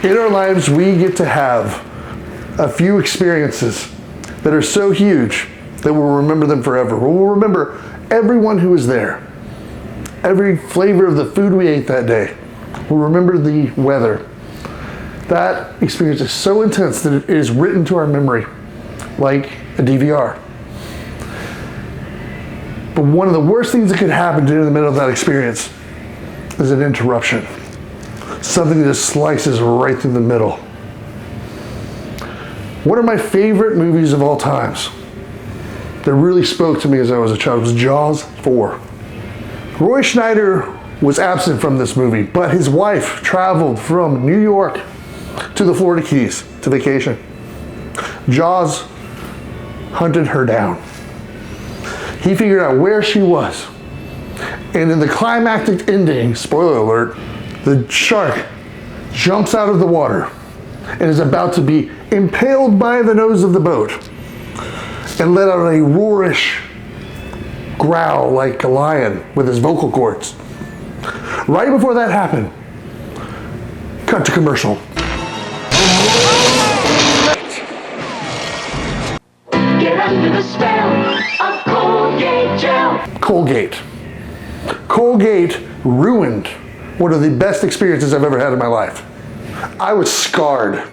In our lives, we get to have a few experiences that are so huge that we'll remember them forever. We'll remember everyone who was there, every flavor of the food we ate that day. We'll remember the weather. That experience is so intense that it is written to our memory like a DVR. But one of the worst things that could happen in the middle of that experience is an interruption. Something that just slices right through the middle. One of my favorite movies of all times that really spoke to me as I was a child was Jaws 4. Roy Schneider was absent from this movie, but his wife traveled from New York to the Florida Keys to vacation. Jaws hunted her down. He figured out where she was. And in the climactic ending, spoiler alert, the shark jumps out of the water and is about to be impaled by the nose of the boat and let out a roarish growl like a lion with his vocal cords. Right before that happened, cut to commercial. Get under the spell of Colgate gel. Colgate. Colgate ruined one of the best experiences I've ever had in my life. I was scarred.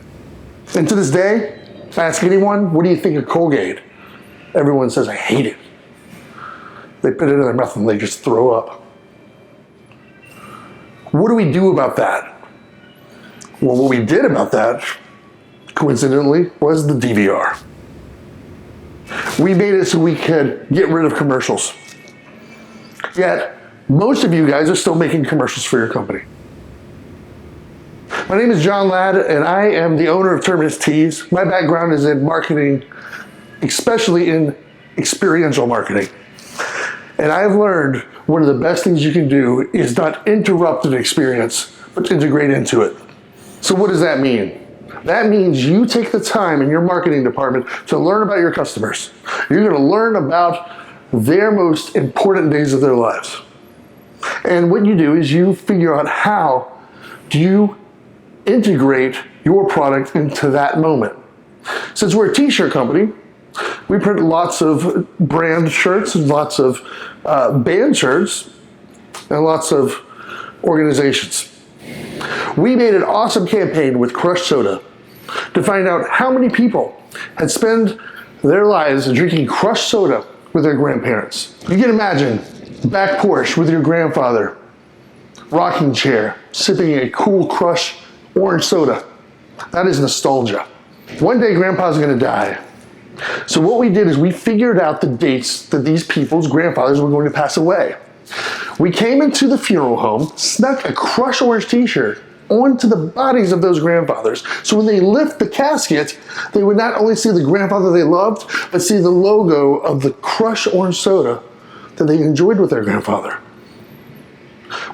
And to this day, ask anyone, what do you think of Colgate? Everyone says, I hate it. They put it in their mouth and they just throw up. What do we do about that? Well, what we did about that, coincidentally, was the DVR. We made it so we could get rid of commercials. Yet, most of you guys are still making commercials for your company. My name is John Ladd, and I am the owner of Terminus Teas. My background is in marketing, especially in experiential marketing. And I've learned one of the best things you can do is not interrupt an experience, but integrate into it. So what does that mean? That means you take the time in your marketing department to learn about your customers. You're going to learn about their most important days of their lives. And what you do is you figure out how do you integrate your product into that moment. Since we're a t-shirt company, we print lots of brand shirts and lots of band shirts and lots of organizations. We made an awesome campaign with Crush Soda to find out how many people had spent their lives drinking Crush Soda with their grandparents. You can imagine back porch with your grandfather, rocking chair, sipping a cool Crush orange soda. That is nostalgia. One day grandpa's gonna die. So what we did is we figured out the dates that these people's grandfathers were going to pass away. We came into the funeral home, snuck a Crush orange t-shirt onto the bodies of those grandfathers. So when they lift the casket, they would not only see the grandfather they loved, but see the logo of the Crush orange soda that they enjoyed with their grandfather,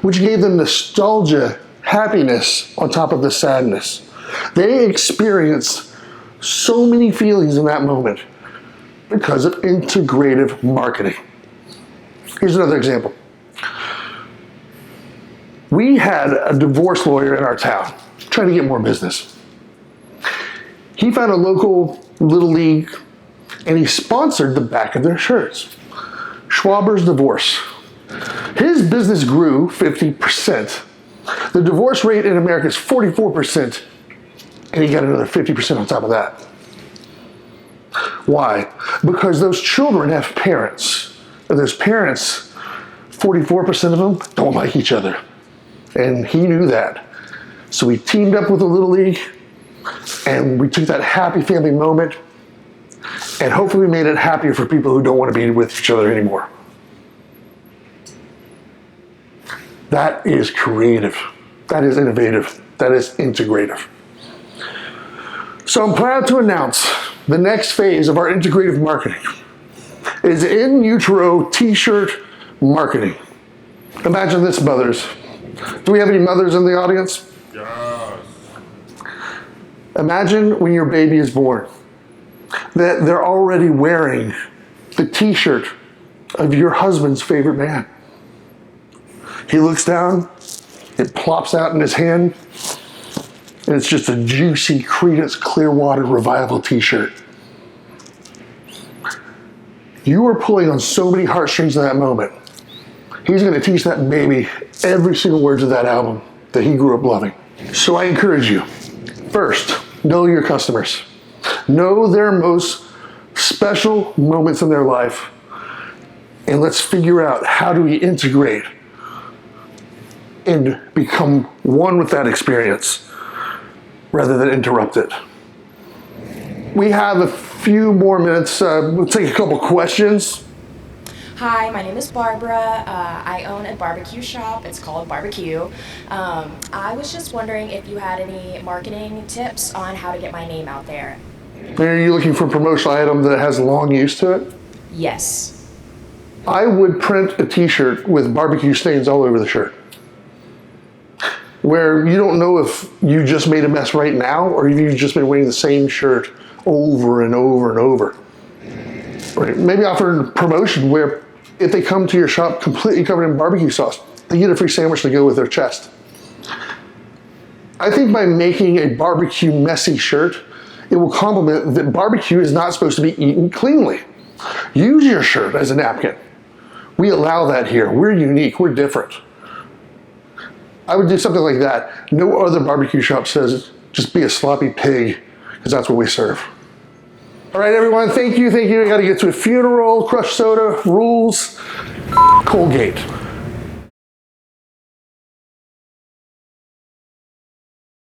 which gave them nostalgia, happiness on top of the sadness. They experienced so many feelings in that moment because of integrative marketing. Here's another example. We had a divorce lawyer in our town trying to get more business. He found a local Little League and he sponsored the back of their shirts. Schwaber's Divorce. His business grew 50%. The divorce rate in America is 44%, and he got another 50% on top of that. Why? Because those children have parents, and those parents, 44% of them don't like each other. And he knew that. So we teamed up with the Little League, and we took that happy family moment, and hopefully we made it happier for people who don't want to be with each other anymore. That is creative. That is innovative. That is integrative. So I'm proud to announce the next phase of our integrative marketing is in utero t-shirt marketing. Imagine this, mothers. Do we have any mothers in the audience? Yes. Imagine when your baby is born that they're already wearing the t-shirt of your husband's favorite band. He looks down, it plops out in his hand, and it's just a juicy Creedence Clearwater Revival t-shirt. You are pulling on so many heartstrings in that moment. He's going to teach that baby every single word of that album that he grew up loving. So I encourage you, first, know your customers. Know their most special moments in their life, and let's figure out how do we integrate and become one with that experience rather than interrupt it. We have a few more minutes. We'll take a couple questions. Hi, my name is Barbara. I own a barbecue shop. It's called Barbecue. I was just wondering if you had any marketing tips on how to get my name out there. Are you looking for a promotional item that has long use to it? Yes. I would print a t-shirt with barbecue stains all over the shirt, where you don't know if you just made a mess right now or if you've just been wearing the same shirt over and over and over. Right? Maybe offer a promotion where if they come to your shop completely covered in barbecue sauce, they get a free sandwich to go with their chest. I think by making a barbecue messy shirt, it will complement that barbecue is not supposed to be eaten cleanly. Use your shirt as a napkin. We allow that here. We're unique, we're different. I would do something like that. No other barbecue shop says just be a sloppy pig, because that's what we serve. All right, everyone, thank you. I gotta get to a funeral, Crush Soda, rules, Colgate.